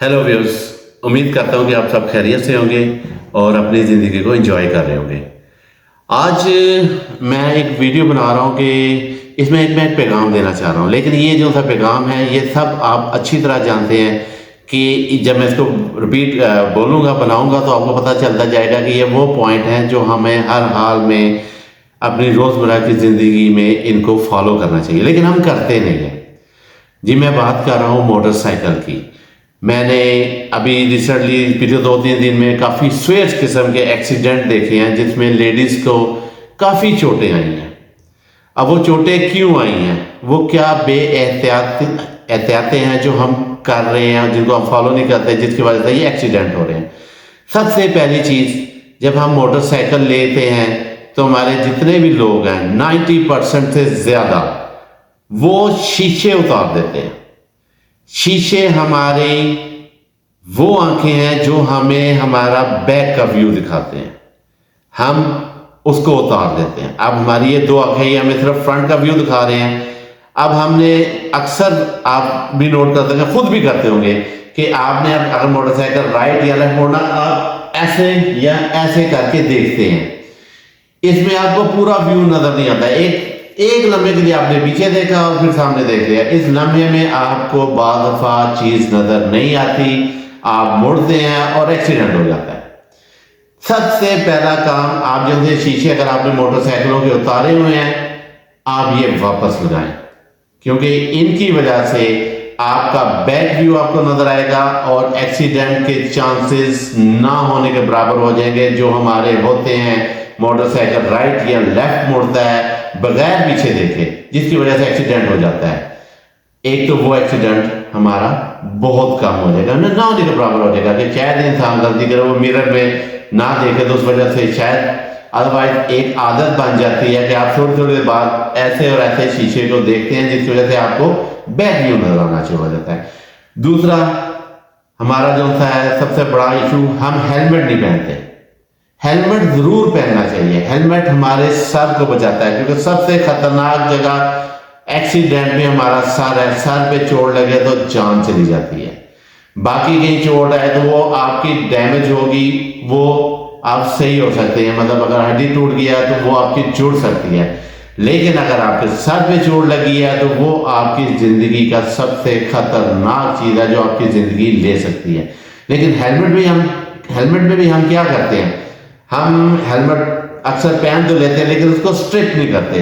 Hello viewers. उम्मीद करता हूँ कि आप सब खैरियत से होंगे और अपनी ज़िंदगी को एंजॉय कर रहे होंगे। आज मैं एक वीडियो बना रहा हूँ कि इसमें मैं एक पैगाम देना चाह रहा हूँ, लेकिन ये जो सा पैगाम है ये सब आप अच्छी तरह जानते हैं कि जब मैं इसको रिपीट बोलूँगा बनाऊँगा तो आपको पता चलता जाएगा कि ये वो पॉइंट हैं जो हमें हर हाल में अपनी रोज़मर्रा की ज़िंदगी में इनको फॉलो करना चाहिए, लेकिन हम करते नहीं हैं। जी, मैं बात कर रहा हूँ मोटरसाइकिल की। मैंने अभी रिसेंटली पिछले 2-3 दिन में काफ़ी स्वेज किस्म के एक्सीडेंट देखे हैं जिसमें लेडीज़ को काफ़ी चोटें आई हैं। अब वो चोटें क्यों आई हैं, वो क्या एहतियातें हैं जो हम कर रहे हैं जिनको हम फॉलो नहीं करते, जिसकी वजह से ये एक्सीडेंट हो रहे हैं। सबसे पहली चीज़, जब हम मोटरसाइकिल लेते हैं तो हमारे जितने भी लोग हैं 90% से ज़्यादा वो शीशे उतार देते हैं। शीशे हमारी वो आंखें हैं जो हमें हमारा बैक का व्यू दिखाते हैं, हम उसको उतार देते हैं। अब हमारी ये दो आंखें हमें सिर्फ फ्रंट का व्यू दिखा रहे हैं। अब हमने अक्सर, आप भी नोट करते हैं, खुद भी करते होंगे कि आपने अगर मोटरसाइकिल राइट या लेफ्ट मोड़ना, आप ऐसे या ऐसे करके देखते हैं। इसमें आपको पूरा व्यू नजर नहीं आता। एक लम्हे के लिए आपने पीछे देखा और फिर सामने देख लिया। इस लम्हे में आपको बाद दफा चीज नजर नहीं आती, आप मुड़ते हैं और एक्सीडेंट हो जाता है। सबसे पहला काम, आप जैसे शीशे अगर आपने मोटरसाइकिलों के उतारे हुए हैं, आप ये वापस लगाएं, क्योंकि इनकी वजह से आपका बैक व्यू आपको नजर आएगा और एक्सीडेंट के चांसेस ना होने के बराबर हो जाएंगे, जो हमारे होते हैं। मोटरसाइकिल राइट या लेफ्ट मुड़ता है बगैर पीछे देखे, जिसकी वजह से एक्सीडेंट हो जाता है। एक तो वो एक्सीडेंट हमारा बहुत कम हो जाएगा, ना होने के बराबर हो जाएगा कि शायद इंसान गलती करे वो मिरर में ना देखे तो उस वजह से शायद, अदरवाइज एक आदत बन जाती है कि आप थोड़ी थोड़ी देर बाद ऐसे और ऐसे शीशे को देखते हैं, जिसकी वजह से आपको बैक व्यू नजर आना शुरू हो जाता है। दूसरा हमारा जो सा है सबसे बड़ा इशू, हम हेलमेट नहीं पहनते। हेलमेट जरूर पहनना चाहिए। हेलमेट हमारे सर को बचाता है, क्योंकि सबसे खतरनाक जगह एक्सीडेंट में हमारा सर है। सर पे चोट लगे तो जान चली जाती है। बाकी कहीं चोट है तो वो आपकी डैमेज होगी, वो आप सही हो सकते हैं, मतलब अगर हड्डी टूट गया तो वो आपकी जुड़ सकती है। लेकिन अगर आपके सर पे चोट लगी है तो वो आपकी जिंदगी का सबसे खतरनाक चीज है जो आपकी जिंदगी ले सकती है। लेकिन हेलमेट में भी हम क्या करते हैं, हम हेलमेट अक्सर पहन तो लेते हैं लेकिन उसको स्ट्रिप नहीं करते।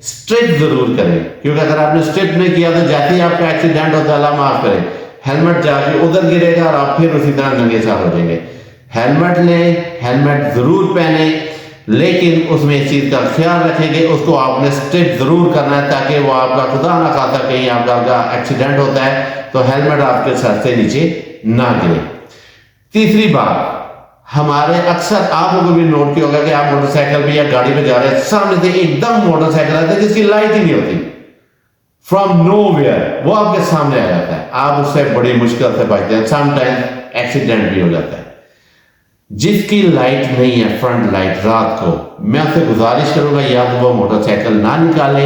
स्ट्रिप जरूर करें, क्योंकि अगर आपने स्ट्रिप नहीं किया तो जैसे ही आपका एक्सीडेंट होता है, अल्लाह माफ करे, हेलमेट जाके उधर गिरेगा और आप फिर उसी तरह नंगे सार हो जाएंगे। हेलमेट लें, हेलमेट जरूर पहने, लेकिन उसमें इस चीज का ख्याल रखेंगे, उसको आपने स्ट्रिप जरूर करना है, ताकि वो आपका खुदा ना खाता कहीं आपका एक्सीडेंट होता है तो हेलमेट आपके सर से नीचे ना गिरे। तीसरी बात, हमारे अक्सर आप लोगों को भी नोट किया होगा कि आप मोटरसाइकिल पे या गाड़ी पे जा रहे हैं, सामने से एकदम मोटरसाइकिल आता है जिसकी लाइट ही नहीं होती, फ्रॉम नोवेयर वो आपके सामने आ जाता है। आप उससे बड़ी मुश्किल से बचते हैं, समटाइम एक्सीडेंट भी हो जाता है। जिसकी लाइट नहीं है, फ्रंट लाइट, रात को मैं आपसे गुजारिश करूंगा या तो वो मोटरसाइकिल ना निकाले।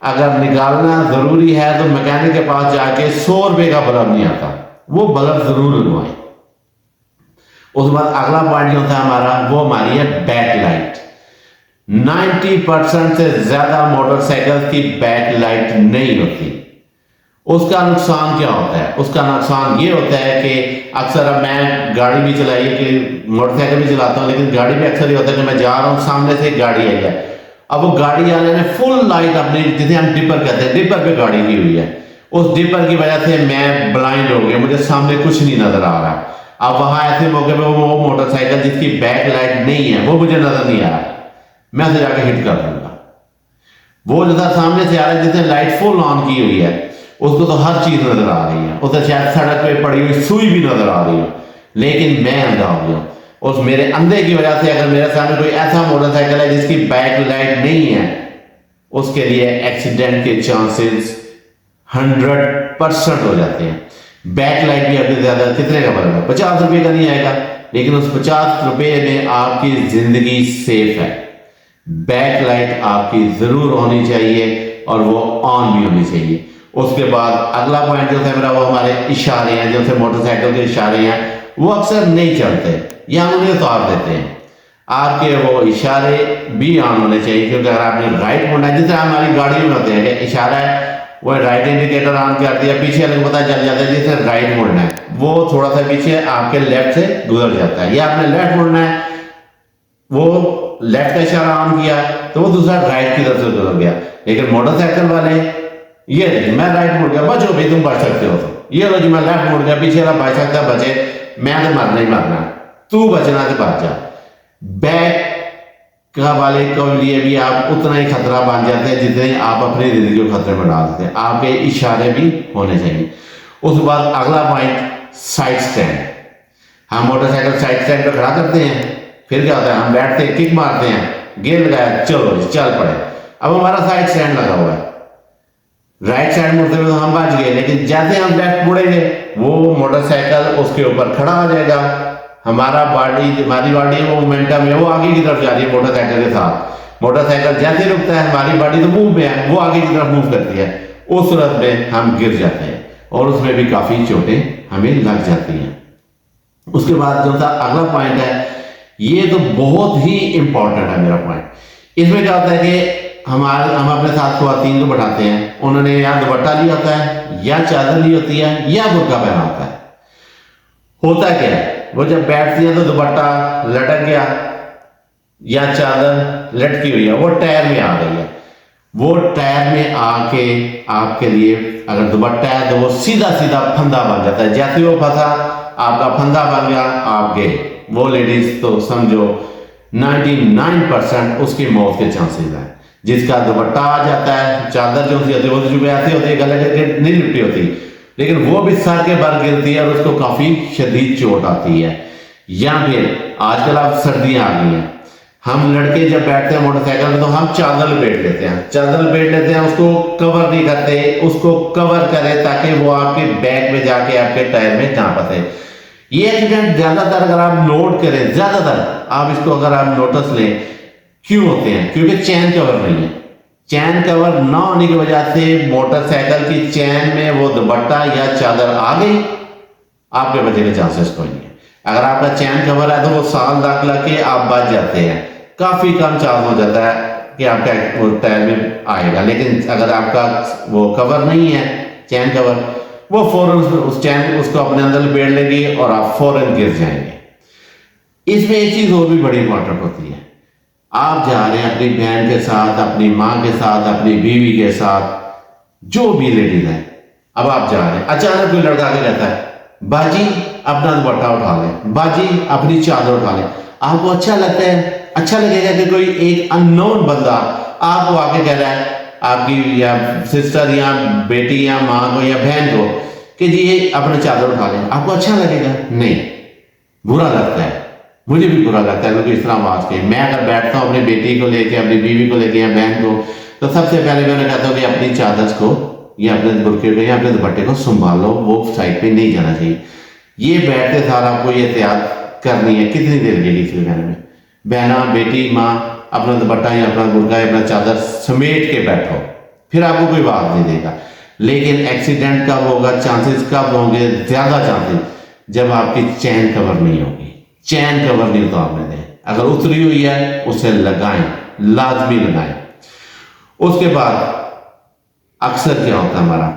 अगर निकालना जरूरी है तो मैकेनिक के पास जाके 100 रुपए का बल्ब नहीं आता, वो बल्ब जरूर लगवाएं। उसके बाद अगला पॉइंट जो था हमारा, वो हमारी है बैक लाइट। 90% से ज्यादा मोटरसाइकिल की बैक लाइट नहीं होती। उसका नुकसान क्या होता है? उसका नुकसान ये होता है कि अक्सर, अब मैं गाड़ी भी चलाई है कि मोटरसाइकिल भी चलाता हूं, लेकिन गाड़ी में अक्सर ये होता है कि मैं जा रहा हूं, सामने से एक गाड़ी आई है। अब वो गाड़ी वाले ने फुल लाइट अपनी, जिसे हम डिपर कहते हैं, डिपर पे गाड़ी की हुई है। उस डिपर की वजह से मैं ब्लाइंड हो गया, मुझे सामने कुछ नहीं नजर आ रहा। अब वहां ऐसे मौके पे वो मोटरसाइकिल जिसकी बैक लाइट नहीं है वो मुझे नजर नहीं आ रहा, मैं उसे जाकर हिट कर दूंगा। वो जो था सामने से आ रहा है, जिसने लाइट फुल ऑन की हुई है, उसको तो हर चीज नजर आ रही है, उसे शायद सड़क पे पड़ी हुई सुई भी नजर आ रही है, लेकिन मैं अंधा हो गया। उस मेरे अंधे की वजह से अगर मेरे सामने कोई ऐसा मोटरसाइकिल है जिसकी बैक लाइट नहीं है, उसके लिए एक्सीडेंट के चांसेस 100% हो जाते हैं। बैक लाइट भी आपके ज्यादा कितने का पड़ेगा? 50 रुपए का नहीं आएगा, लेकिन उस 50 रुपए में आपकी जिंदगी सेफ है। बैक लाइट आपकी जरूर होनी चाहिए और वो ऑन भी होनी चाहिए। उसके बाद अगला पॉइंट जो था मेरा वो हमारे इशारे हैं, जो थे मोटरसाइकिल के इशारे हैं वो अक्सर नहीं चलते या हम उन्हें उतार देते हैं। आपके वो इशारे भी ऑन होने चाहिए, क्योंकि अगर आपने राइट मुड़ना है, जिससे हमारी गाड़ियों में होते हैं कि इशारा है वो राइट इंडिकेटर ऑन कर दिया, पीछे वाले को पता चल जाता है जिससे राइट मुड़ना है, वो थोड़ा सा पीछे आपके लेफ्ट से गुजर जाता है, या आपने लेफ्ट मुड़ना है वो लेफ्ट का इशारा ऑन किया तो वो दूसरा राइट की तरफ से गुजर गया। लेकिन मोटरसाइकिल वाले ये नहीं, मैं राइट मुड़ गया बचो भाई तुम बच सकते हो, तो ये लो जी मैं लेफ्ट मुड़ गया, पीछे वाला बच सकता बचे, मैं तो मरना ही मरना, तू बचना तो बच जा। बैक का वाले के लिए भी आप उतना ही खतरा बन जाते हैं जितने आप अपनी जिंदगी को खतरे में डाल देते हैं। आपके इशारे भी होने चाहिए। उसके बाद अगला पॉइंट साइड स्टैंड। हम मोटरसाइकिल साइड स्टैंड पे खड़ा करते हैं, फिर क्या होता है हम बैठते हैं, किक मारते हैं, गेयर लगाया चलो चल पड़े। अब हमारा साइड स्टैंड लगा हुआ है, राइट साइड मुड़ते हुए तो हम बच गए, लेकिन जैसे हम लेफ्ट मुड़ेंगे वो मोटरसाइकिल उसके ऊपर खड़ा हो जाएगा, हमारी बॉडी वो मोमेंटम है वो आगे की तरफ जा रही है मोटरसाइकिल के साथ। मोटरसाइकिल जैसे रुकता है हमारी बॉडी तो मूव में है, वो आगे की तरफ मूव करती है, उस सूरत में हम गिर जाते हैं और उसमें भी काफी चोटें हमें लग जाती हैं। उसके बाद जो था अगला पॉइंट है, ये तो बहुत ही इंपॉर्टेंट है मेरा पॉइंट। इसमें क्या होता है कि हम अपने साथ खुवातीन को बैठाते हैं, उन्होंने या दुपट्टा लिया होता है या चादर ली होती है या बुर्का पहना होता है। होता क्या है वो जब बैठती है तो दुपट्टा लटक गया या चादर लटकी हुई है वो टायर में आ गई है, वो टायर में आके आपके लिए अगर दुपट्टा है तो वो सीधा सीधा फंदा बन जाता है, जैसे वो फंसा आपका फंदा बन गया आप गए। वो लेडीज तो समझो 99% उसकी मौत के चांसेस हैं। जिसका दुपट्टा आ जाता है, चादर जो होती है वो जो ऐसी होती है गले के नहीं लिपटी होती, लेकिन वो भी सर के बल गिरती है और उसको काफी शदीद चोट आती है। या फिर आजकल अब सर्दियां आ गई हैं, हम लड़के जब बैठते हैं मोटरसाइकिल में तो हम चादर लपेट लेते हैं, उसको कवर नहीं करते, उसको कवर करें ताकि वो आपके बैक में जाके आपके टायर में ना फंसे। ये एक्सीडेंट ज्यादातर अगर आप नोट करें, ज्यादातर आप इसको अगर आप नोटिस लें क्यों होते हैं, क्योंकि चैन कवर नहीं है। चैन कवर ना होने की वजह से मोटरसाइकिल की चैन में वो दुपट्टा या चादर आ गई, आपके बचने के चांसेस कोई नहीं है। अगर आपका चैन कवर है तो वो साल दाग लगे आप बच जाते हैं, काफी कम चांस हो जाता है कि आपका टायर में आएगा। लेकिन अगर आपका वो कवर नहीं है चैन कवर, वो फौरन उस चैन उसको अपने अंदर लपेट लेगी और आप फौरन गिर जाएंगे। इसमें एक चीज और भी बड़ी इंपॉर्टेंट होती है, आप जा रहे हैं अपनी बहन के साथ, अपनी माँ के साथ, अपनी बीवी के साथ, जो भी लेडीज है, अब आप जा रहे हैं, अचानक कोई लड़का आके कहता है बाजी अपना दुपट्टा उठा ले, बाजी अपनी चादर उठा ले। आपको अच्छा लगता है, अच्छा लगेगा कि कोई एक अननोन बंदा आपको आके कह रहा है, आपकी या सिस्टर या बेटी या माँ को या बहन को, कि जी ये अपना चादर उठा ले, आपको अच्छा लगेगा? नहीं, बुरा लगता है। मुझे भी बुरा लगता है क्योंकि इस तरह आवाज के मैं अगर बैठता हूँ अपनी बेटी को लेके, अपनी बीवी को लेके या बहन को, तो सबसे पहले मैं कहता हूँ कि अपनी चादर को या अपने बुरके को या अपने दुपट्टे को संभालो, वो साइड पे नहीं जाना चाहिए। ये बैठते सार आपको ये एहतियात करनी है, कितनी देर लगेगी इसके घर में, बहना बेटी माँ अपना दुपट्टा या अपना बुरका या अपना चादर समेट के बैठो, फिर आपको कोई बात नहीं देगा। लेकिन एक्सीडेंट कब होगा, चांसेस कब होंगे, ज्यादा चांसेस जब आपकी चैन कवर नहीं होगी। चैन कवर नहीं तो आपने दें, अगर उतरी हुई है उसे लगाएं, लाजमी लगाएं। उसके बाद अक्सर क्या होता है हमारा,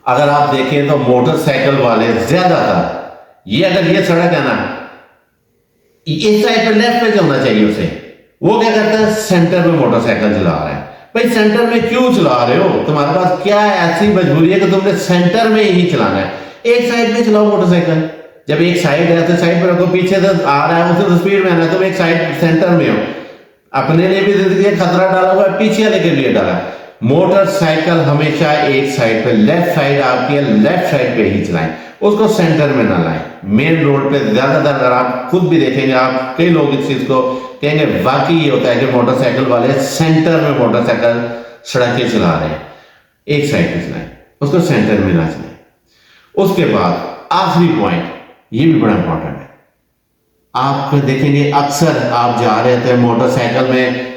अगर आप देखें तो मोटरसाइकिल वाले ज्यादातर, ये अगर ये सड़क है ना, इस साइड पे लेफ्ट पे चलना चाहिए उसे, वो क्या करता है सेंटर में मोटरसाइकिल चला रहा है। भाई सेंटर में क्यों चला रहे हो, तुम्हारे पास क्या ऐसी मजबूरी है कि तुमने सेंटर में ही चलाना है? एक साइड में चलाओ मोटरसाइकिल, जब एक साइड है तो साइड पर रखो, पीछे से आ रहा है उसे तो स्पीड में आना है, तुम एक साइड सेंटर में हो, अपने लिए भी जिंदगी खतरा डाला हुआ है, पीछे वाले के लिए डाला। मोटरसाइकिल हमेशा एक साइड पे, लेफ्ट साइड आपकी है, लेफ्ट साइड पे ही चलाएं, उसको सेंटर में ना लाएं। मेन रोड पे ज्यादातर अगर आप खुद भी देखेंगे, आप कई लोग इस चीज को कहेंगे वाकई ये होता है कि मोटरसाइकिल वाले सेंटर में मोटरसाइकिल सड़कें चला रहे हैं, एक साइड पे चलाएं, उसको सेंटर में ना चलाएं। उसके बाद आखिरी पॉइंट, ये भी बड़ा इंपॉर्टेंट है, आप देखेंगे अक्सर आप जा रहे थे मोटरसाइकिल में,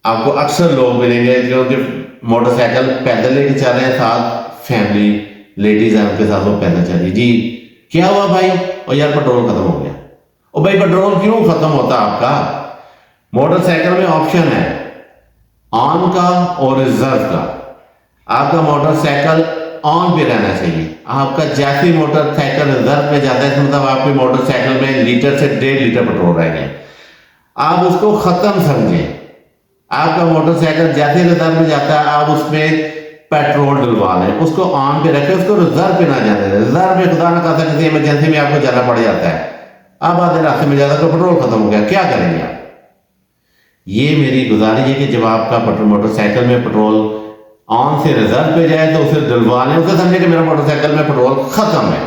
आपको अक्सर लोग मिलेंगे जो कि मोटरसाइकिल पैदल लेके चल रहे हैं, साथ फैमिली लेडीज हैं उनके साथ, वो पैदल चल रही। जी क्या हुआ भाई? और यार पेट्रोल खत्म हो गया। और भाई पेट्रोल क्यों खत्म होता आपका? मोटरसाइकिल में ऑप्शन है ऑन का और रिजर्व का। आपका मोटरसाइकिल ऑन पे रहना चाहिए। आपका जैसे ही मोटरसाइकिल रिजर्व पे जाता है, मतलब आपके मोटरसाइकिल में लीटर से 1.5 लीटर पेट्रोल रह गया, आप उसको खत्म समझें। आपका मोटरसाइकिल जैसे रिजर्व में जाता है, आप उसमें पेट्रोल डलवा लें, उसको ऑन पे रखें, उसको रिजर्व पे ना जाने दें। रिजर्व में खुदा ना खासा किसी इमरजेंसी में आपको जाना पड़ जाता है, अब आधे रास्ते में जाता तो पेट्रोल खत्म हो गया, क्या करेंगे आप? ये मेरी गुजारिश है कि जब आपका मोटरसाइकिल में पेट्रोल ऑन से रिजर्व पे जाए तो उसे डलवा लें, उसे समझे कि मेरा मोटरसाइकिल में पेट्रोल खत्म है।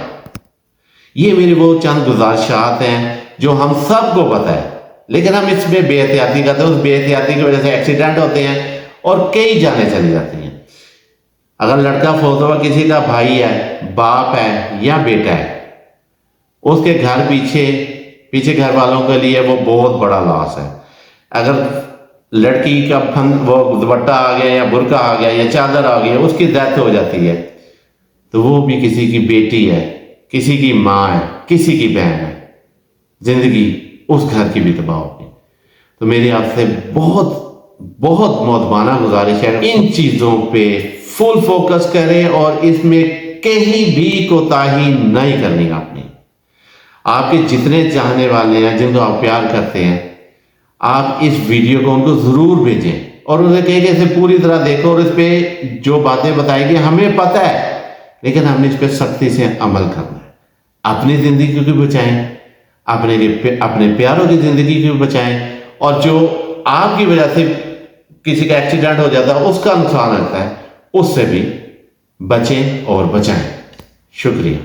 ये मेरी वो चंद गुजारिशात हैं जो हम सबको पता है, लेकिन हम इसमें बेहतियाती करते हैं। उस बेहतियाती की वजह से एक्सीडेंट होते हैं और कई जानें चली जाती हैं। अगर लड़का फौत हुआ, किसी का भाई है, बाप है या बेटा है, उसके घर पीछे घर वालों के लिए वो बहुत बड़ा लॉस है। अगर लड़की का वो दुपट्टा आ गया या बुर्का आ गया या चादर आ गया, उसकी डेथ हो जाती है, तो वो भी किसी की बेटी है, किसी की माँ है, किसी की बहन है, जिंदगी उस घर की भी तबाह होगी। तो मेरी आपसे बहुत बहुत मौदबाना गुजारिश है, इन चीज़ों पे फुल फोकस करें और इसमें कहीं भी कोताही नहीं करनी आपने। आपके जितने चाहने वाले हैं, जिनको आप प्यार करते हैं, आप इस वीडियो को उनको ज़रूर भेजें और उन्हें कहें कि इसे पूरी तरह देखो और इस पर जो बातें बताएगी हमें पता है, लेकिन हमने इस पर सख्ती से अमल करना है। अपनी ज़िंदगी को भी बचाएं, अपने प्यारों की ज़िंदगी को भी बचाएं, और जो आपकी वजह से किसी का एक्सीडेंट हो जाता है, उसका नुकसान होता है, उससे भी बचें और बचाएं। शुक्रिया।